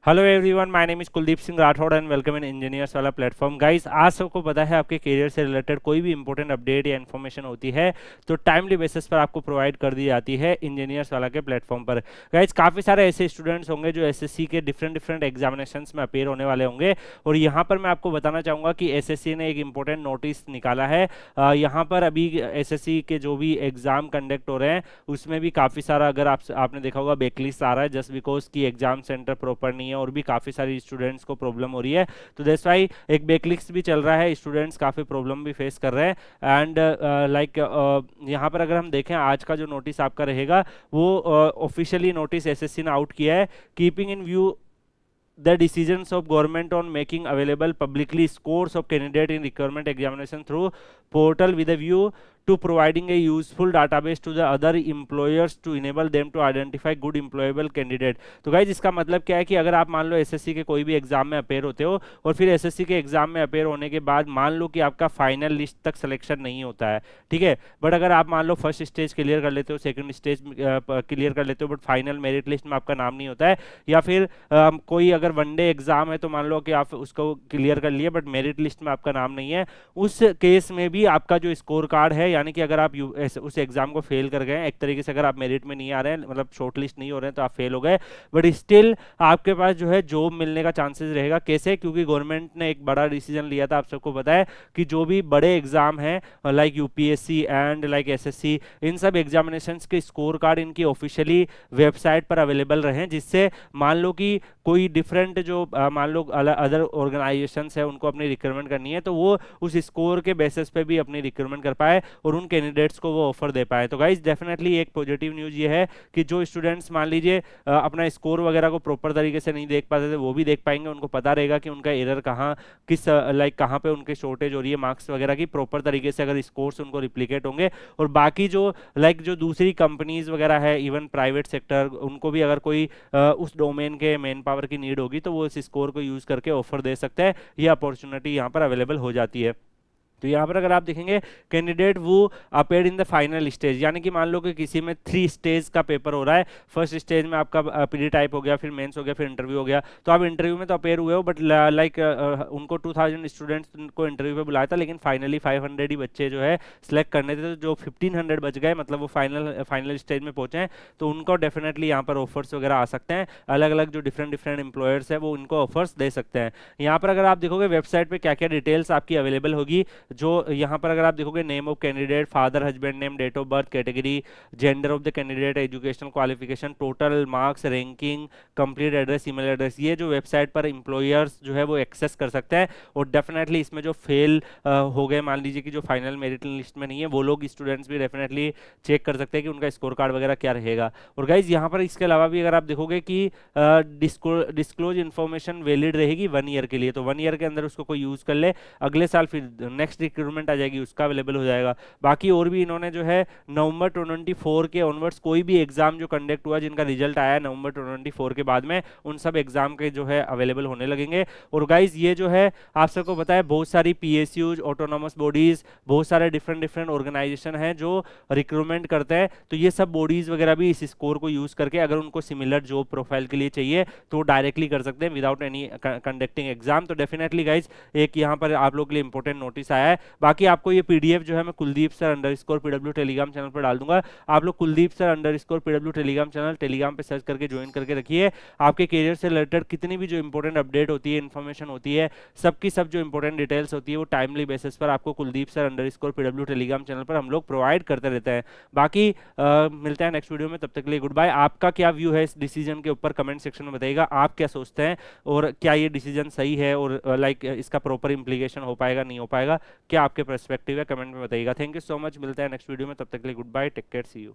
Hello everyone, my name is Kuldeep Singh Rathore and welcome in engineers वाला platform. Guys, आज सबको पता है आपके करियर से रिलेटेड कोई भी इंपॉर्टेंट अपडेट या इन्फॉर्मेशन होती है तो टाइमली बेसिस पर आपको प्रोवाइड कर दी जाती है इंजीनियर्स वाला के प्लेटफॉर्म पर। गाइस, काफ़ी सारे ऐसे स्टूडेंट्स होंगे जो एसएससी के डिफरेंट डिफरेंट एग्जामिनेशंस में अपेयर होने वाले होंगे और यहाँ पर मैं आपको बताना चाहूँगा कि एसएससी ने एक इंपॉर्टेंट नोटिस निकाला है। यहाँ पर अभी एसएससी के जो भी एग्जाम कंडक्ट हो रहे हैं उसमें भी काफ़ी सारा, अगर आपने देखा होगा, बैकलिस्ट आ रहा है जस्ट बिकॉज कि एग्जाम सेंटर प्रॉपर नहीं है और भी काफ़ी सारी स्टूडेंट्स को प्रॉब्लम हो रही है। तो दैट्स वाई एक बैकलिस्ट भी चल रहा है, स्टूडेंट्स काफ़ी प्रॉब्लम भी फेस कर रहे हैं। एंड लाइक यहाँ पर अगर हम देखें आज का जो नोटिस आपका रहेगा वो ऑफिशियली नोटिस एसएससी ने आउट किया है, keeping in view the decisions of government on making available publicly scores of candidate in requirement examination through portal with a view to providing a useful database to the other employers to enable them to identify good employable candidate। तो guys इसका मतलब क्या है कि अगर आप मान लो SSC के कोई भी एग्जाम में अपेयर होते हो और फिर एसएससी के एग्जाम में अपेयर होने के बाद मान लो कि आपका फाइनल लिस्ट तक सिलेक्शन नहीं होता है, ठीक है, बट अगर आप मान लो फर्स्ट स्टेज क्लियर कर लेते हो, सेकंड स्टेज क्लियर कर लेते हो, बट फाइनल मेरिट लिस्ट में आपका नाम नहीं होता है, या फिर कोई अगर वनडे एग्जाम है तो मान लो कि आप उसको क्लियर कर लिए बट मेरिट लिस्ट में आपका नाम नहीं है, उस केस में भी आपका जो स्कोर कार्ड है, यानी कि अगर आप उस एग्जाम को फेल कर गए, एक तरीके से अगर आप मेरिट में नहीं आ रहे हैं, मतलब शॉर्ट लिस्ट नहीं हो रहे हैं, तो आप फेल हो गए, बट स्टिल आपके पास जो है जॉब मिलने का चांसेस रहेगा। कैसे? क्योंकि गवर्नमेंट ने एक बड़ा डिसीजन लिया था, आप सबको पता है कि जो भी बड़े एग्जाम हैं like UPSC and like SSC, इन सब एग्जामिनेशंस के स्कोर कार्ड इनकी ऑफिशियली वेबसाइट पर अवेलेबल रहे, जिससे मान लो कि कोई डिफरेंट जो मान लो अदर ऑर्गेनाइजेशंस है उनको अपनी रिक्रूटमेंट करनी है तो वो उस स्कोर के बेसिस पे भी अपनी रिक्रूटमेंट कर पाए और उन कैंडिडेट्स को वो ऑफर दे पाए। तो गाइज डेफिनेटली एक पॉजिटिव न्यूज़ ये है कि जो स्टूडेंट्स मान लीजिए अपना स्कोर वगैरह को प्रॉपर तरीके से नहीं देख पाते थे वो भी देख पाएंगे, उनको पता रहेगा कि उनका एरर कहाँ, किस लाइक कहाँ पे उनके शॉर्टेज हो रही है मार्क्स वगैरह की, प्रॉपर तरीके से अगर स्कोर्स उनको रिप्लिकेट होंगे। और बाकी जो लाइक जो दूसरी कंपनीज वगैरह है, इवन प्राइवेट सेक्टर, उनको भी अगर कोई उस डोमेन के मैन पावर की नीड होगी तो वो इस स्कोर को यूज करके ऑफर दे सकते हैं। ये अपॉर्चुनिटी यहाँ पर अवेलेबल हो जाती है। तो यहाँ पर अगर आप देखेंगे कैंडिडेट वो appeared in the final stage, यानी कि मान लो कि किसी में 3 स्टेज का पेपर हो रहा है, फर्स्ट स्टेज में आपका पीडी टाइप हो गया, फिर मेंस हो गया, फिर इंटरव्यू हो गया, तो आप इंटरव्यू में तो अपेयर हुए हो बट लाइक उनको 2000 स्टूडेंट्स को इंटरव्यू पे बुलाया था, लेकिन फाइनली 500 ही बच्चे जो है सिलेक्ट करने थे, तो जो 1500 बच गए, मतलब वो फाइनल स्टेज में पहुंचे हैं, तो उनको डेफिनेटली यहाँ पर ऑफर्स वगैरह आ सकते हैं। अलग अलग जो डिफरेंट डिफरेंट एम्प्लॉयर्स है वो उनको ऑफर्स दे सकते हैं। यहाँ पर अगर आप देखोगे वेबसाइट पर क्या क्या डिटेल्स आपकी अवेलेबल होगी, जो यहाँ पर अगर आप देखोगे name of candidate, father husband name, date of birth, category, gender of the candidate, educational qualification, total marks, ranking, complete address, email address, ये जो वेबसाइट पर एम्प्लॉयर्स जो है वो एक्सेस कर सकते हैं। और डेफिनेटली इसमें जो फेल हो गए, मान लीजिए कि जो फाइनल मेरिट लिस्ट में नहीं है, वो लोग स्टूडेंट्स भी डेफिनेटली चेक कर सकते हैं कि उनका स्कोर कार्ड वगैरह क्या रहेगा। और गाइज यहाँ पर इसके अलावा भी अगर आप देखोगे कि डिस्क्लोज इन्फॉर्मेशन वैलिड रहेगी 1 ईयर के लिए, तो 1 ईयर के अंदर उसको कोई यूज कर ले, अगले साल फिर नेक्स्ट रिक्रूटमेंट आ जाएगी, उसका अवेलेबल हो जाएगा। बाकी और भी इन्होंने जो है नवंबर 24 के ऑनवर्ड्स कोई भी एग्जाम जो कंडक्ट हुआ जिनका रिजल्ट आया नवंबर 24 के बाद में, उन सब एग्जाम के जो है अवेलेबल होने लगेंगे। और गाइज ये जो है आप सबको पता है बहुत सारी पीएसयूज, ऑटोनॉमस बॉडीज, बहुत सारे डिफरेंट डिफरेंट ऑर्गेनाइजेशन है जो रिक्रूटमेंट करते हैं, तो ये सब बॉडीज वगैरह भी इस स्कोर को यूज करके अगर उनको सिमिलर जॉब प्रोफाइल के लिए चाहिए तो डायरेक्टली कर सकते हैं विदाउट एनी कंडक्टिंग एग्जाम। तो डेफिनेटली गाइज एक यहाँ पर आप लोग के लिए इंपॉर्टेंट नोटिस आया है। बाकी आपको ये पीडीएफ जो है मैं Kuldeep sir _PW Telegram channel पर डाल दूंगा, आप लोग Kuldeep sir _PW Telegram channel Telegram पे सर्च करके ज्वाइन करके रखिए। आपके करियर से रिलेटेड कितनी भी जो इंपॉर्टेंट अपडेट होती है, इन्फॉर्मेशन होती है, सबकी सब जो इंपॉर्टेंट डिटेल्स होती है वो टाइमली बेसिस पर आपको Kuldeep sir _PW Telegram channel पर हम लोग प्रोवाइड करते रहते हैं। बाकी मिलते हैं नेक्स्ट वीडियो में, तब तक के लिए गुड बाय। आपका क्या व्यू है इस डिसीजन के ऊपर कमेंट सेक्शन में बताइएगा, आप क्या सोचते हैं और क्या ये डिसीजन सही है और लाइक इसका प्रॉपर इंप्लीकेशन हो पाएगा नहीं हो पाएगा, क्या आपके पर्सपेक्टिव है, कमेंट में बताइएगा। थैंक यू सो मच, मिलते हैं नेक्स्ट वीडियो में, तब तक के लिए goodbye, take care, see you.